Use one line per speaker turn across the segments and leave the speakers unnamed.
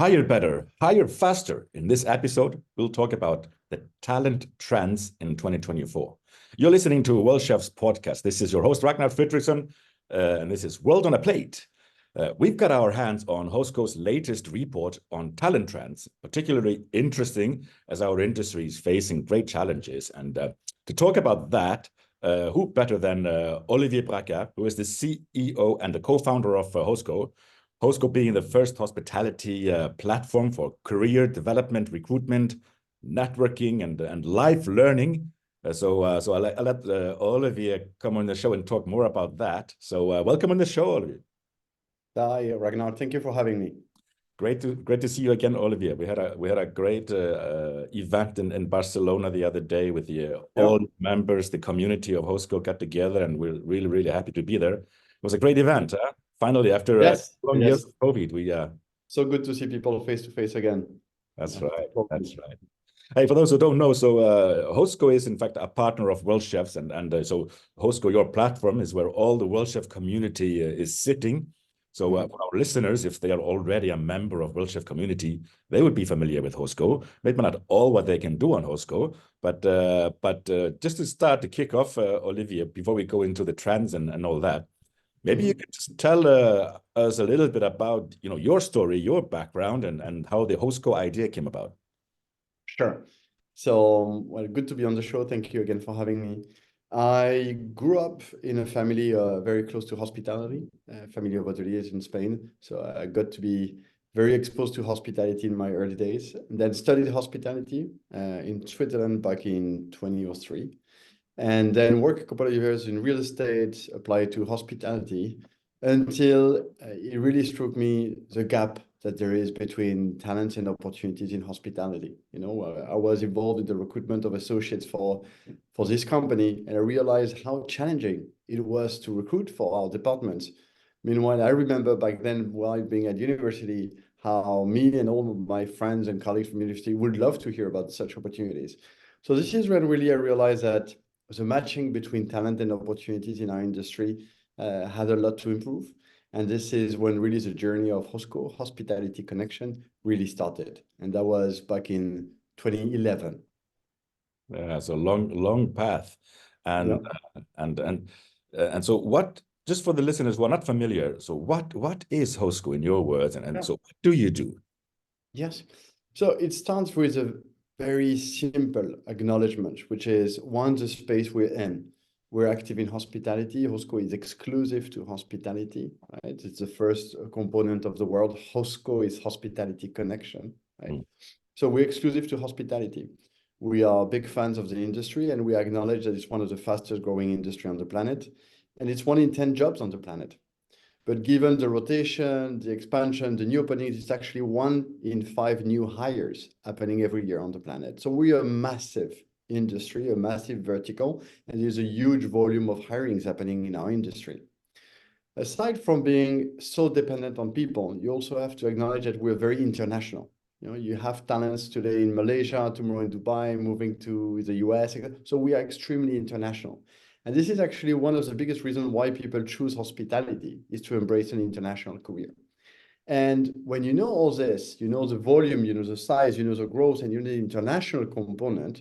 Hire better, hire faster. In this episode, we'll talk about the talent trends in 2024. You're listening to Worldchefs podcast. This is your host, Ragnar and this is World on a Plate. We've got our hands on Hosco's latest report on talent trends, particularly interesting as our industry is facing great challenges. And to talk about that, who better than Olivier Bracard, who is the CEO and the co-founder of Hosco. Hosco being the first hospitality platform for career development, recruitment, networking, and life learning. So I'll let Olivier come on the show and talk more about that. So welcome on the show, Olivier.
Hi, Ragnar. Thank you for having me.
Great to see you again, Olivier. We had a great event in Barcelona the other day with all members, the community of Hosco got together, and we're really happy to be there. It was a great event. Finally, after long years of COVID, we
so good to see people face to face again.
That's right. That's right. Hey, for those who don't know, so Hosco is in fact a partner of Worldchefs, and so Hosco, your platform, is where all the Worldchef community is sitting. So for our listeners, if they are already a member of Worldchef Community, they would be familiar with Hosco. Maybe not all what they can do on Hosco, but just to start to kick off, Olivier, before we go into the trends and all that, maybe you could just tell us a little bit about your story, your background, and how the Hosco idea came about.
Sure. So, well, good to be on the show. Thank you again for having me. I grew up in a family very close to hospitality, family of hoteliers in Spain. So I got to be very exposed to hospitality in my early days. And then studied hospitality in Switzerland back in 2003. And then worked a couple of years in real estate, applied to hospitality, until it really struck me the gap that there is between talents and opportunities in hospitality. I was involved in the recruitment of associates for this company, and I realized how challenging it was to recruit for our departments. Meanwhile, I remember back then, while being at university, how me and all of my friends and colleagues from university would love to hear about such opportunities. So this is when really I realized that the matching between talent and opportunities in our industry had a lot to improve. And this is when really the journey of Hosco, Hospitality Connection, really started. And that was back in 2011.
Yeah, so long path. And so what, just for the listeners who are not familiar, so what is Hosco in your words? And so what do you do?
Yes. So it starts with a very simple acknowledgement, which is one, the space we're in. We're active in hospitality. Hosco is exclusive to hospitality, right? It's the first component of the word. Hosco is hospitality connection, right? So we're exclusive to hospitality. We are big fans of the industry, and we acknowledge that it's one of the fastest growing industry on the planet, and it's 1 in 10 jobs on the planet. But given the rotation, the expansion, the new openings, it's actually 1 in 5 new hires happening every year on the planet. So we are massive industry, a massive vertical, and there's a huge volume of hirings happening in our industry. Aside from being so dependent on people, you also have to acknowledge that we're very international. You have talents today in Malaysia, tomorrow in Dubai, moving to the US. So we are extremely international. And this is actually one of the biggest reasons why people choose hospitality, is to embrace an international career. And when you know all this, you know the volume, you know the size, you know the growth, and you know the international component,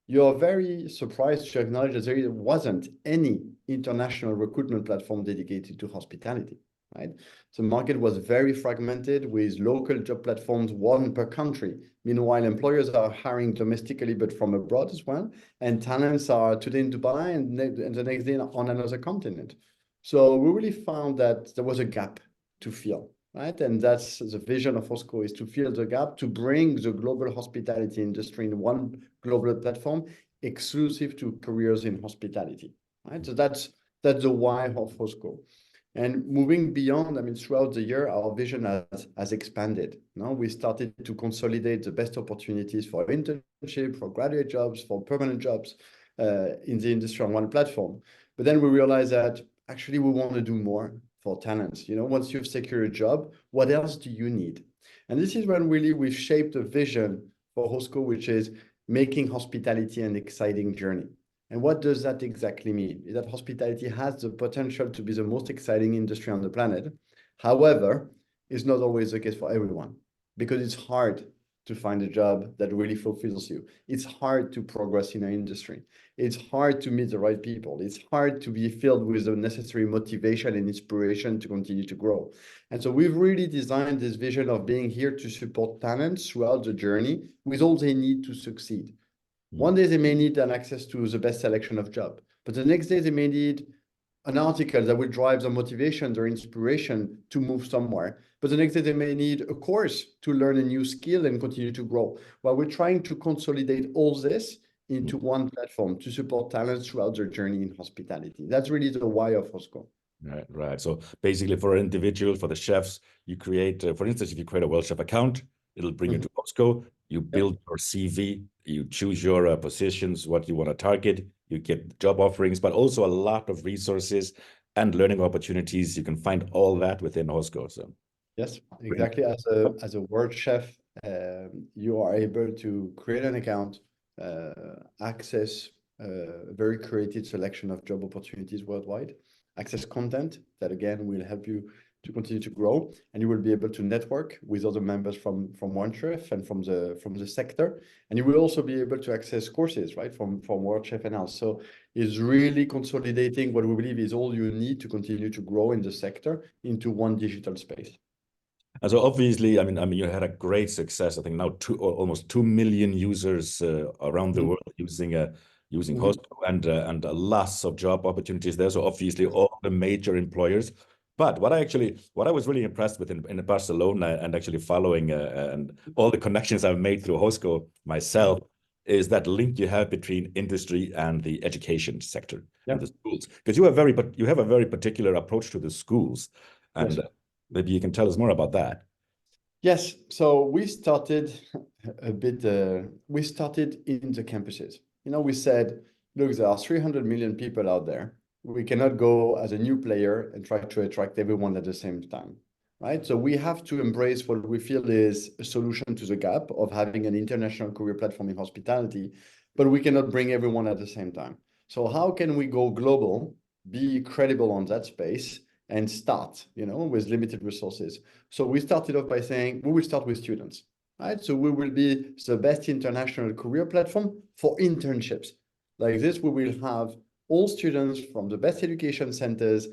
you're very surprised to acknowledge that there wasn't any international recruitment platform dedicated to hospitality, right? The market was very fragmented with local job platforms, 1 per country. Meanwhile, employers are hiring domestically, but from abroad as well. And talents are today in Dubai and the next day on another continent. So we really found that there was a gap to fill. Right. And that's the vision of Hosco, is to fill the gap, to bring the global hospitality industry in 1 global platform exclusive to careers in hospitality. Right. So that's the why of Hosco. And moving beyond, I mean, throughout the year, our vision has expanded. Now we started to consolidate the best opportunities for internship, for graduate jobs, for permanent jobs in the industry on 1 platform. But then we realized that actually we want to do more for talents. Once you've secured a job, what else do you need? And this is when really we've shaped a vision for Hosco, which is making hospitality an exciting journey. And what does that exactly mean? Is that hospitality has the potential to be the most exciting industry on the planet. However, it's not always the case for everyone. because it's hard to find a job that really fulfills you. It's hard to progress in our industry. It's hard to meet the right people. It's hard to be filled with the necessary motivation and inspiration to continue to grow. And so we've really designed this vision of being here to support talents throughout the journey with all they need to succeed. One day they may need an access to the best selection of job, but the next day they may need an article that will drive their motivation, their inspiration to move somewhere. But the next day they may need a course to learn a new skill and continue to grow. While we're trying to consolidate all this into one platform to support talents throughout their journey in hospitality. That's really the why of Hosco.
Right, right. So basically for an individual, for the chefs, you create, for instance, if you create a WorldChef account, it'll bring you to Hosco, you build your CV, you choose your positions, what you want to target, you get job offerings, but also a lot of resources and learning opportunities. You can find all that within Hosco. So
yes, exactly. As a world chef, you are able to create an account, access a very curated selection of job opportunities worldwide, access content that again will help you to continue to grow, and you will be able to network with other members from Worldchef and from the sector, and you will also be able to access courses right from Worldchef and else. So it's really consolidating what we believe is all you need to continue to grow in the sector into one digital space.
And so obviously, I mean, you had a great success. I think now almost 2 million users around the world using Hosco, and lots of job opportunities there. So obviously, all the major employers. But what I was really impressed with in Barcelona, and actually following and all the connections I've made through Hosco myself, is that link you have between industry and the education sector and the schools, because you have a very particular approach to the schools, and maybe you can tell us more about that.
Yes, so we started we started in the campuses. We said, look, there are 300 million people out there. We cannot go as a new player and try to attract everyone at the same time, right? So we have to embrace what we feel is a solution to the gap of having an international career platform in hospitality, but we cannot bring everyone at the same time. So how can we go global, be credible on that space, and start, with limited resources? So we started off by saying, we will start with students, right? So we will be the best international career platform for internships. Like this, we will have all students from the best education centers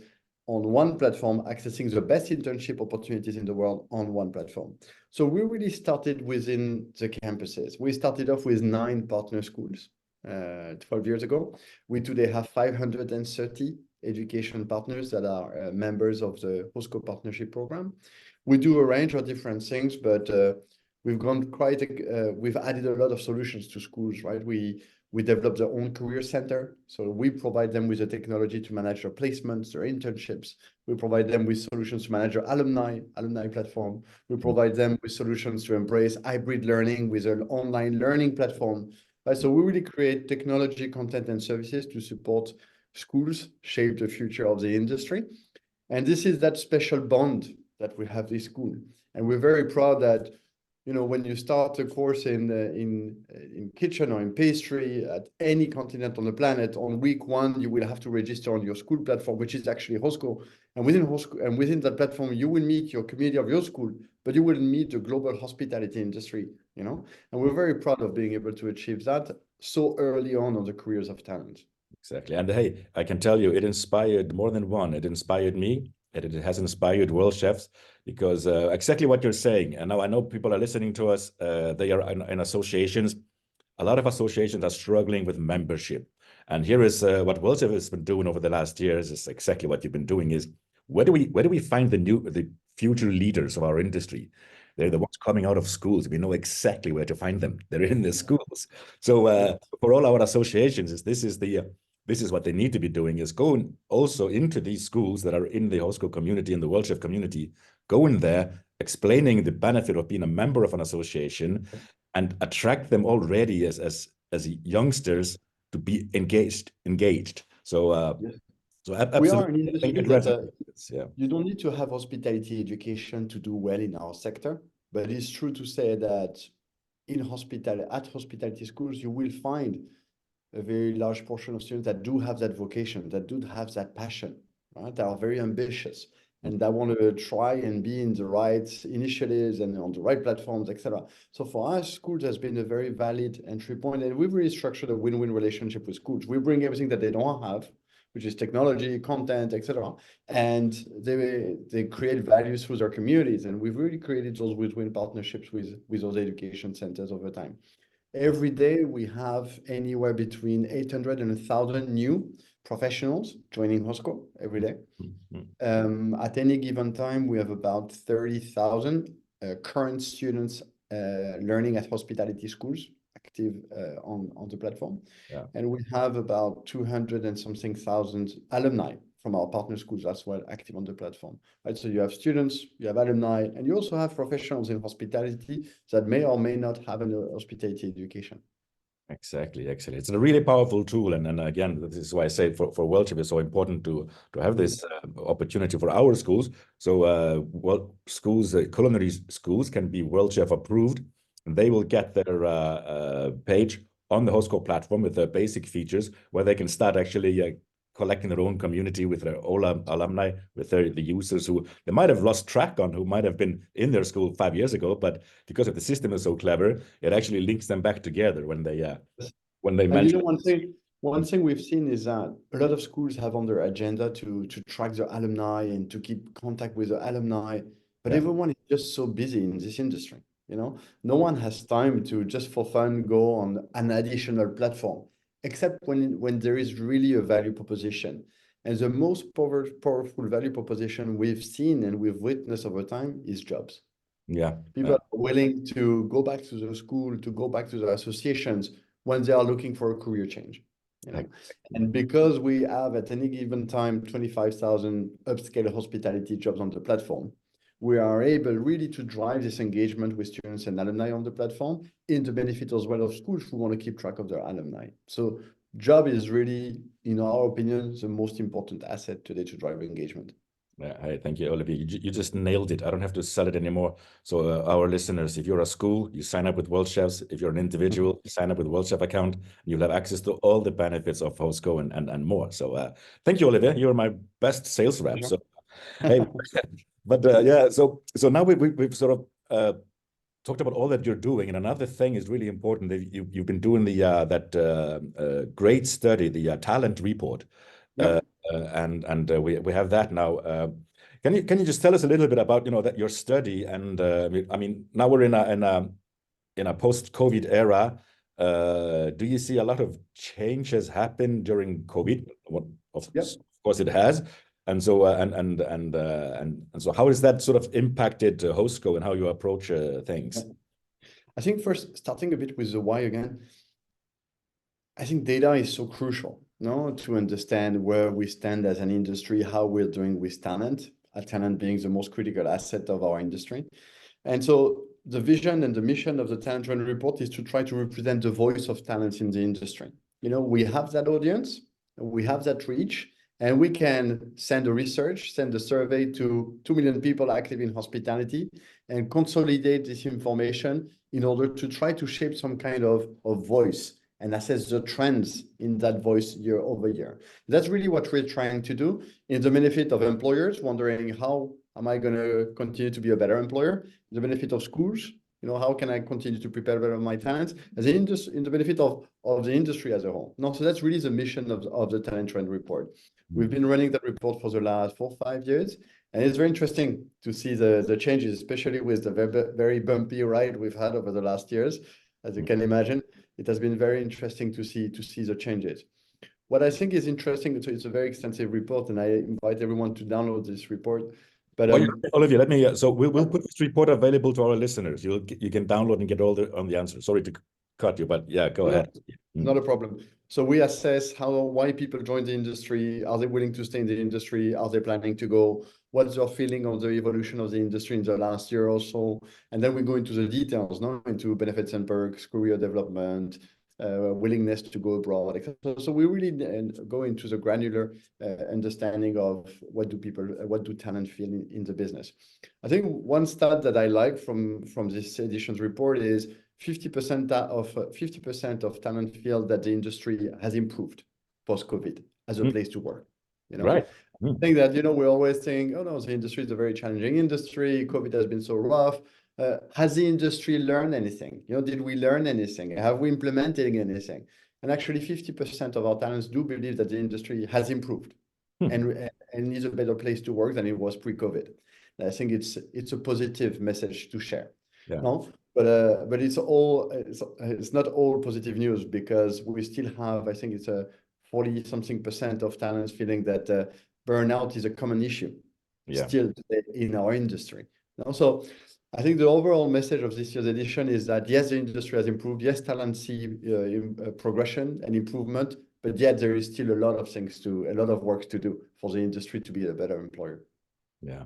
on one platform, accessing the best internship opportunities in the world on one platform. So we really started within the campuses. We started off with 9 partner schools 12 years ago. We today have 530 education partners that are members of the Hosco Partnership Program. We do a range of different things, but we've added a lot of solutions to schools, right? We developed their own career center. So we provide them with the technology to manage their placements, their internships. We provide them with solutions to manage their alumni platform. We provide them with solutions to embrace hybrid learning with an online learning platform. Right? So we really create technology, content, and services to support schools shape the future of the industry. And this is that special bond that we have with school. And we're very proud that when you start a course in kitchen or in pastry at any continent on the planet, on week 1, you will have to register on your school platform, which is actually Hosco. And within that platform, you will meet your community of your school, but you will meet the global hospitality industry, And we're very proud of being able to achieve that so early on the careers of talent.
Exactly. And hey, I can tell you, it inspired more than one. It inspired me, and it has inspired Worldchefs, because exactly what you're saying. And now I know people are listening to us. They are in associations. A lot of associations are struggling with membership. And here is what Worldchef has been doing over the last years. Is exactly what you've been doing. Is where do we find the future leaders of our industry? They're the ones coming out of schools. We know exactly where to find them. They're in the schools. So for all our associations, this is what they need to be doing, is going also into these schools that are in the Hosco community and the Worldchef community, go in there, explaining the benefit of being a member of an association, and attract them already as youngsters to be engaged. So so absolutely,
we are an industry that
you
don't need to have hospitality education to do well in our sector, but it's true to say that at hospitality schools, you will find a very large portion of students that do have that vocation, that do have that passion, right? That are very ambitious. and I want to try and be in the right initiatives and on the right platforms, etc. So for us, schools has been a very valid entry point, and we've really structured a win-win relationship with schools. We bring everything that they don't have, which is technology, content, etc. And they create values through their communities. And we've really created those win-win partnerships with those education centers over time. Every day we have anywhere between 800 and 1,000 new professionals joining Hosco every day. At any given time, we have about 30,000 current students learning at hospitality schools active on the platform.
Yeah.
And we have about 200 and something thousand alumni from our partner schools as well active on the platform, right? So you have students, you have alumni, and you also have professionals in hospitality that may or may not have an hospitality education.
Exactly. It's a really powerful tool, and again, this is why I say for WorldChef it's so important to have this opportunity for our schools. So schools, culinary schools can be WorldChef approved, and they will get their page on the Hosco platform with the basic features where they can start actually collecting their own community with their alumni, with the users who they might have lost track on, who might have been in their school 5 years ago, but because of the system is so clever, it actually links them back together when they
and
mention.
you know, one thing we've seen is that a lot of schools have on their agenda to track their alumni and to keep contact with the alumni, but everyone is just so busy in this industry. You know, no one has time to just for fun go on an additional platform, except when there is really a value proposition. And the most powerful value proposition we've seen and we've witnessed over time is jobs.
Yeah.
People are willing to go back to the school, to go back to the associations when they are looking for a career change. You know? And because we have at any given time 25,000 upscale hospitality jobs on the platform, we are able really to drive this engagement with students and alumni on the platform in the benefit as well of schools who want to keep track of their alumni. So job is really, in our opinion, the most important asset today to drive engagement.
Yeah, thank you, Olivier. You just nailed it. I don't have to sell it anymore. So our listeners, if you're a school, you sign up with WorldChefs. If you're an individual, you sign up with WorldChef account. And you'll have access to all the benefits of Hosco and more. So thank you, Olivier. You're my best sales rep. Sure. So hey, but yeah, so now we've sort of talked about all that you're doing, and another thing is really important that you've been doing the that great study, the talent report. Yep. And we have that now. Can you just tell us a little bit about that your study? And I mean now we're in a post-COVID era. Do you see a lot of changes happen during COVID? Of course it has. And so and so how has that sort of impacted Hosco and how you approach things?
I think first, starting a bit with the why again, I think data is so crucial, to understand where we stand as an industry, how we're doing with talent, talent being the most critical asset of our industry. And so the vision and the mission of the Talent Trend Report is to try to represent the voice of talents in the industry. We have that audience, we have that reach, and we can send a survey to 2 million people active in hospitality and consolidate this information in order to try to shape some kind of voice and assess the trends in that voice year over year. That's really what we're trying to do in the benefit of employers, wondering how am I going to continue to be a better employer, in the benefit of schools, how can I continue to prepare better my talents, as in the benefit of the industry as a whole. So that's really the mission of the Talent Trend Report. We've been running that report for the last 4 or 5 years, and it's very interesting to see the changes, especially with the very bumpy ride we've had over the last years. As you can imagine, it has been very interesting to see the changes. What I think is interesting, so it's a very extensive report, and I invite everyone to download this report. But
Olivier, let me. So we'll put this report available to our listeners. You can download and get all the answers. Sorry to cut you, but yeah, go ahead.
Not a problem. So we assess why people join the industry. Are they willing to stay in the industry? Are they planning to go? What's your feeling on the evolution of the industry in the last year or so? And then we go into the details, into benefits and perks, career development, willingness to go abroad, etc. So we really go into the granular understanding of what do talent feel in the business. I think one stat that I like from this edition's report is 50% of talent feel that the industry has improved post-COVID as a place to work.
Right. Mm.
think that, we're always saying, oh no, the industry is a very challenging industry. COVID has been so rough. Has the industry learned anything? Did we learn anything? Have we implemented anything? And actually 50% of our talents do believe that the industry has improved and is a better place to work than it was pre-COVID. And I think it's a positive message to share.
Yeah.
No? But it's not all positive news, because we still have, I think it's a 40-something% of talents feeling that burnout is a common issue still today in our industry. So I think the overall message of this year's edition is that yes, the industry has improved. Yes, talent see progression and improvement, but yet there is still a lot of work to do for the industry to be a better employer.
Yeah.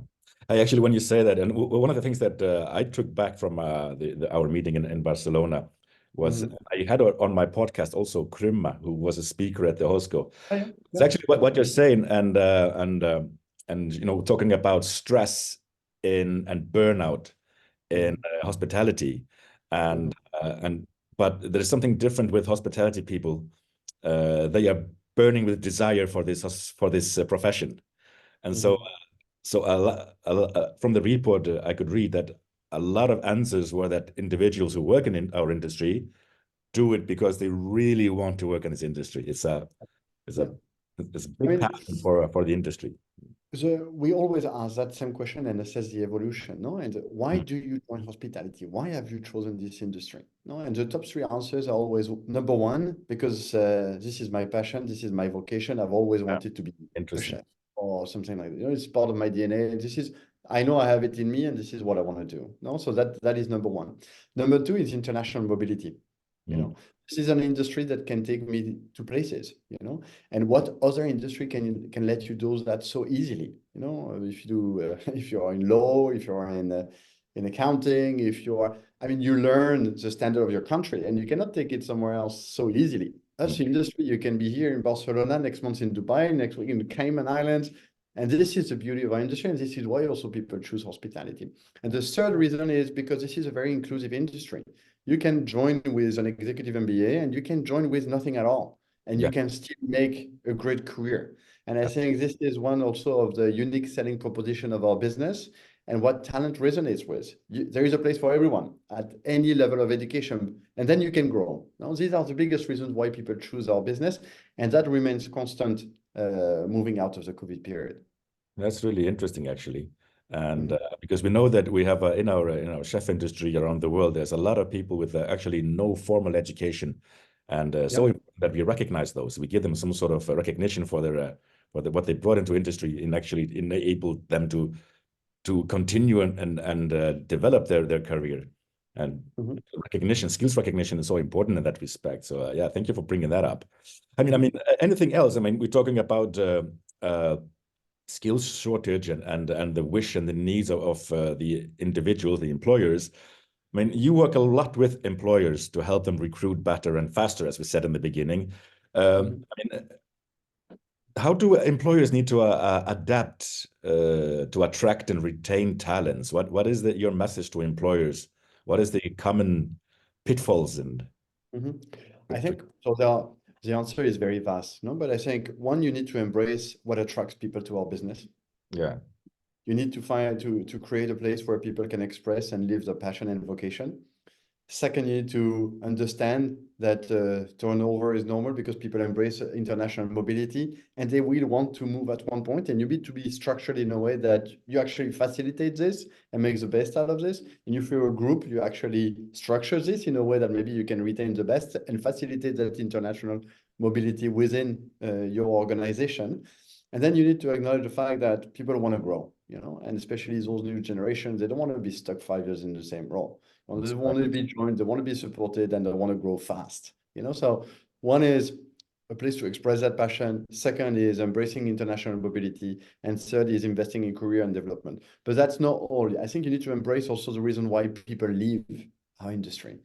I actually, when you say that, and one of the things that I took back from our meeting in Barcelona was I had on my podcast also Krimma, who was a speaker at the Hosco.
Oh, yeah.
It's actually what you're saying, and talking about stress and burnout in hospitality, but there is something different with hospitality people. They are burning with desire for this profession, and so from the report I could read that a lot of answers were that individuals who work in our industry do it because they really want to work in this industry. It's a big passion for the industry.
So we always ask that same question and assess the evolution, no? And why do you join hospitality? Why have you chosen this industry? No? And the top three answers are always number one, because this is my passion, this is my vocation. I've always wanted to be a chef or something like that. It's part of my DNA. I know I have it in me, and this is what I want to do. No, so that is number one. Number two is international mobility. This is an industry that can take me to places, and what other industry can let you do that so easily? If you're in law, if you're in accounting, you learn the standard of your country, and you cannot take it somewhere else so easily. As industry, you can be here in Barcelona, next month in Dubai, next week in the Cayman Islands. And this is the beauty of our industry, and this is why also people choose hospitality. And the third reason is because this is a very inclusive industry. You can join with an executive MBA, and you can join with nothing at all, and you can still make a great career. And I think this is one also of the unique selling proposition of our business, and what talent resonates with. There is a place for everyone at any level of education, and then you can grow. Now, these are the biggest reasons why people choose our business, and that remains constant moving out of the COVID period.
That's really interesting, actually. And because we know that we have in our chef industry around the world, there's a lot of people with actually no formal education, and so that we recognize those, we give them some sort of recognition for what they brought into industry, and actually enable them to continue and develop their career. And skills recognition is so important in that respect. So yeah, thank you for bringing that up. I mean, anything else? I mean, we're talking about skills shortage and the wish and the needs of the individuals, the employers. I mean, you work a lot with employers to help them recruit better and faster, as we said in the beginning. I mean, how do employers need to adapt to attract and retain talents? What is your message to employers? What is the common pitfalls and?
I think so. The answer is very vast, no? But I think one, you need to embrace what attracts people to our business.
Yeah.
You need to find to create a place where people can express and live their passion and vocation. Second, you need to understand that turnover is normal, because people embrace international mobility, and they will want to move at one point, and you need to be structured in a way that you actually facilitate this and make the best out of this. And if you're a group, you actually structure this in a way that maybe you can retain the best and facilitate that international mobility within your organization. And then you need to acknowledge the fact that people want to grow, and especially those new generations, they don't want to be stuck 5 years in the same role. They want to be joined, they want to be supported, and they want to grow fast. So one is a place to express that passion. Second is embracing international mobility. And third is investing in career and development. But that's not all. I think you need to embrace also the reason why people leave our industry.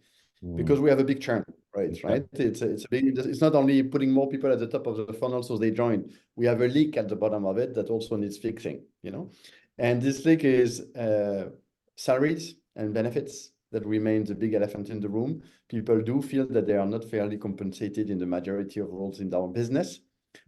Because we have a big churn, right? It's not only putting more people at the top of the funnel so they join. We have a leak at the bottom of it that also needs fixing, And this leak is salaries and benefits that remains a big elephant in the room. People do feel that they are not fairly compensated in the majority of roles in our business.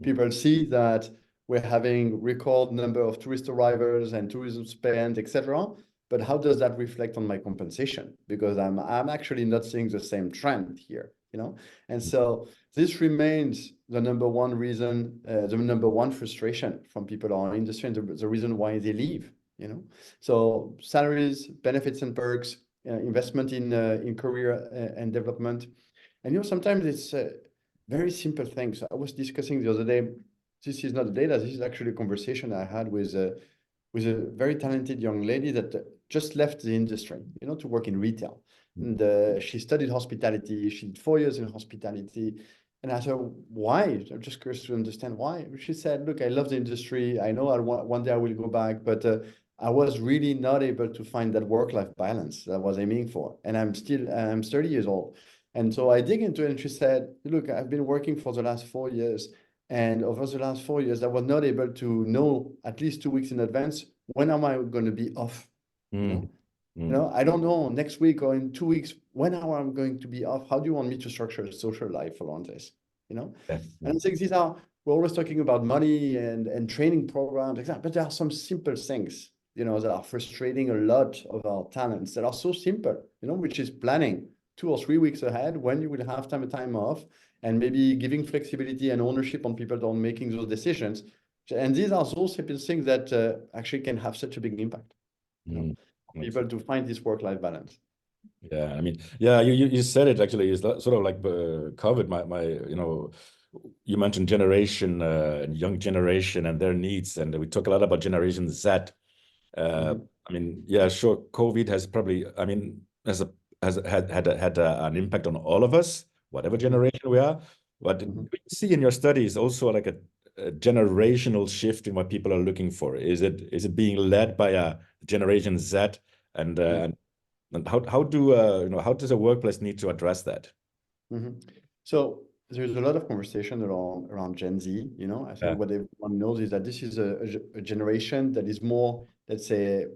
People see that we're having record number of tourist arrivals and tourism spend, etc. But how does that reflect on my compensation? Because I'm actually not seeing the same trend here, you know? And so this remains the number one reason, the number one frustration from people in our industry, and the reason why they leave, you know? So salaries, benefits and perks, investment in career and development. And, you know, sometimes it's very simple things. I was discussing the other day, this is not the data, this is actually a conversation I had with a very talented young lady that just left the industry, you know, to work in retail. And she studied hospitality. She did 4 years in hospitality. And I said, why? I'm just curious to understand why. She said, look, I love the industry. I know one day I will go back, but I was really not able to find that work-life balance that I was aiming for. And I'm 30 years old. And so I dig into it, and she said, look, I've been working for the last 4 years. And over the last 4 years, I was not able to know at least 2 weeks in advance, when am I going to be off? You know, I don't know, next week or in 2 weeks, when am I going to be off? How do you want me to structure a social life around this? You know, and I think we're always talking about money and training programs, exactly, but there are some simple things, you know, that are frustrating a lot of our talents that are so simple, you know, which is planning 2 or 3 weeks ahead when you will have time off, and maybe giving flexibility and ownership on people that are making those decisions. And these are those simple things that actually can have such a big impact, you know, people to find this work-life balance.
Yeah, I mean, yeah, you said it actually is sort of like covered my you know, you mentioned generation, young generation and their needs, and we talk a lot about Generation Z. I mean, yeah, sure, COVID has probably, I mean, has had an impact on all of us, whatever generation we are. But do you see in your studies also like a generational shift in what people are looking for? Is it being led by a Generation Z, and how do you know, how does a workplace need to address that?
So there's a lot of conversation around Gen Z. You know, I think what everyone knows is that this is a generation that is more, let's say,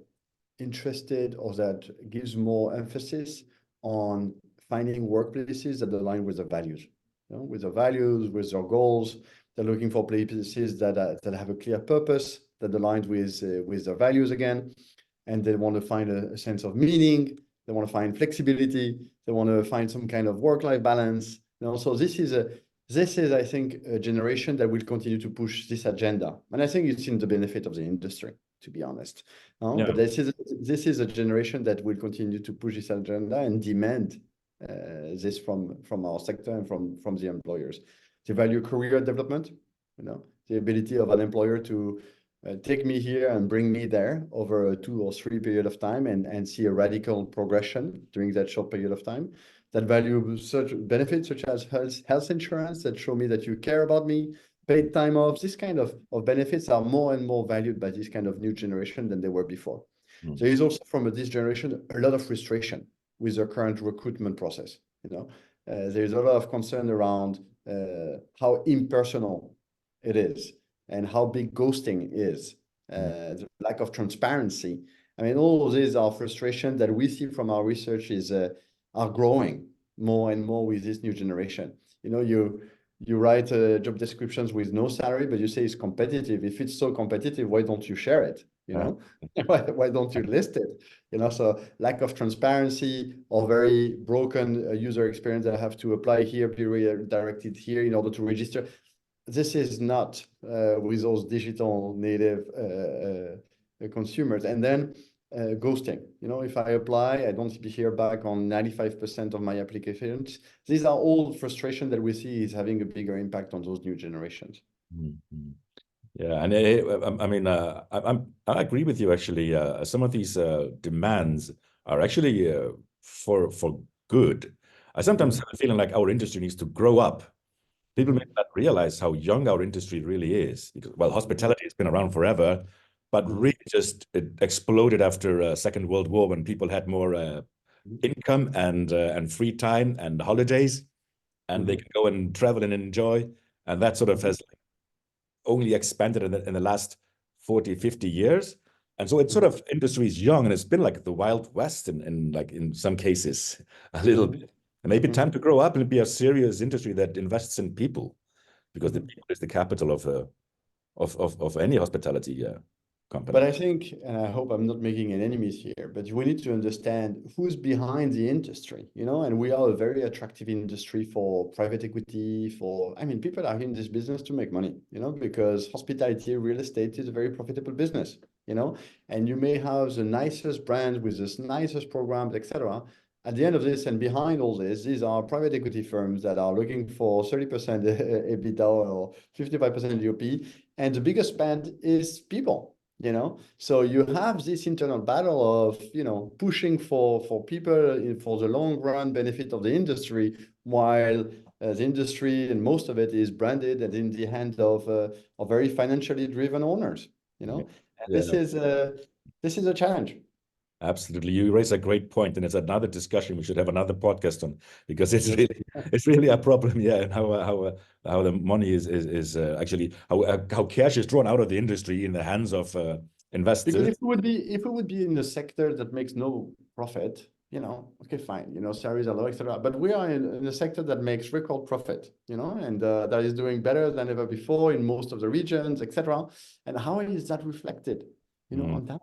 interested, or that gives more emphasis on finding workplaces that align with their values, you know, with their values, with their goals. They're looking for places that have a clear purpose, that aligns with their values again, and they want to find a sense of meaning. They want to find flexibility. They want to find some kind of work-life balance. You know, so this is, I think, a generation that will continue to push this agenda, and I think it's in the benefit of the industry, to be honest. But this is a generation that will continue to push this agenda and demand this from our sector and from the employers. They value career development, you know, the ability of an employer to take me here and bring me there over a 2 or 3 period of time, and see a radical progression during that short period of time. That value such benefits such as health insurance that show me that you care about me, paid time off. This kind of benefits are more and more valued by this kind of new generation than they were before. There is also, from this generation, a lot of frustration with the current recruitment process. You know, there's a lot of concern around how impersonal it is, and how big ghosting is, the lack of transparency. I mean, all of these are frustration that we see from our research are growing more and more with this new generation. You know, you write job descriptions with no salary, but you say it's competitive. If it's so competitive, why don't you share it? You know, why don't you list it? You know, so lack of transparency, or very broken user experience that I have to apply here, be redirected here in order to register. This is not with those digital native consumers. And then ghosting. You know, if I apply, I don't hear back on 95% of my applications. These are all frustration that we see is having a bigger impact on those new generations.
Yeah, and I mean, I agree with you actually. Some of these demands are actually for good. I sometimes have a feeling like our industry needs to grow up. People may not realize how young our industry really is, because, well, hospitality has been around forever, but really just it exploded after Second World War, when people had more income and free time and holidays, and they can go and travel and enjoy. And that sort of has only expanded in the last 40, 50 years. And so it's sort of, industry is young, and it's been like the Wild West in some cases a little bit. And maybe time to grow up and be a serious industry that invests in people, because the people is the capital of of any hospitality company.
But I think, and I hope I'm not making an enemies here, but we need to understand who's behind the industry, and we are a very attractive industry for private equity, I mean, people are in this business to make money, because hospitality, real estate is a very profitable business, and you may have the nicest brands with the nicest programs, etc. At the end of this and behind all this, these are private equity firms that are looking for 30% EBITDA or 55% GOP, and the biggest spend is people. So you have this internal battle of pushing for people for the long run benefit of the industry, while the industry and most of it is branded and in the hands of very financially driven owners. And this is a challenge.
Absolutely, you raise a great point, and it's another discussion we should have another podcast on, because it's really a problem, and how the money is actually how cash is drawn out of the industry in the hands of investors.
Because if we would be in a sector that makes no profit, okay, fine, salaries are low, etc. But we are in a sector that makes record profit, and that is doing better than ever before in most of the regions, etc. And how is that reflected, on that?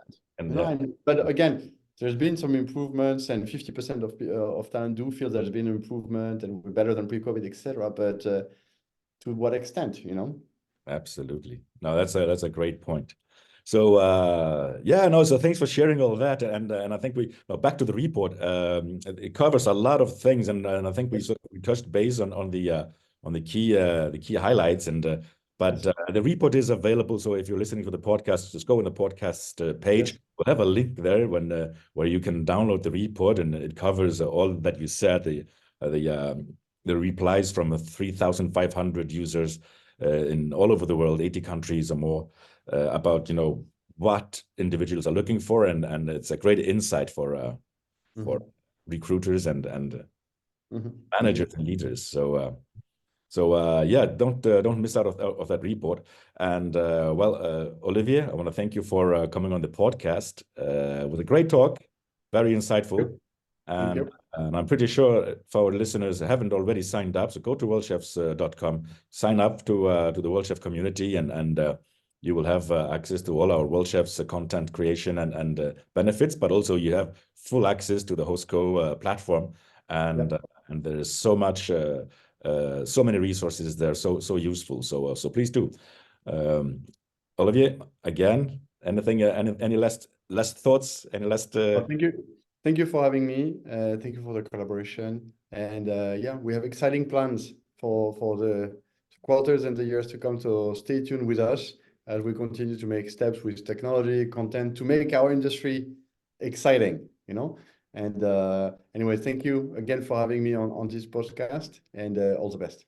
But again, there's been some improvements, and 50% of talent do feel there's been improvement and we're better than pre-COVID, etc. But to what extent,
Absolutely. No, that's a great point. So so thanks for sharing all that, and I think back to the report. It covers a lot of things, and I think we touched base on the key highlights, and but the report is available. So if you're listening to the podcast, just go on the podcast page. We'll have a link there where you can download the report, and it covers all that you said. The replies from 3,500 users in all over the world, 80 countries or more, about what individuals are looking for, and it's a great insight for recruiters and managers and leaders. So don't miss out of that report. And Olivier, I want to thank you for coming on the podcast. It was a great talk, very insightful. And I'm pretty sure for our listeners who haven't already signed up, so go to worldchefs.com, sign up to the Worldchefs community, and you will have access to all our Worldchefs content creation and benefits, but also you have full access to the Hosco platform, and there is so much. So many resources there, so useful. So please do. Olivier, again, anything? Any last thoughts? Any last?
Thank you for having me. Thank you for the collaboration. And we have exciting plans for the quarters and the years to come. So stay tuned with us as we continue to make steps with technology, content to make our industry exciting. And anyway, thank you again for having me on this podcast, and all the best.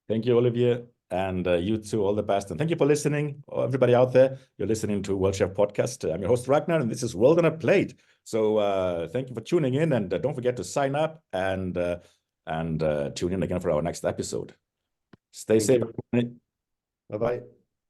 Thank you, Olivier, and you too, all the best. And thank you for listening, everybody out there. You're listening to Worldchef Podcast. I'm your host, Ragnar, and this is World on a Plate. So thank you for tuning in, and don't forget to sign up and tune in again for our next episode. Stay safe.
Bye-bye.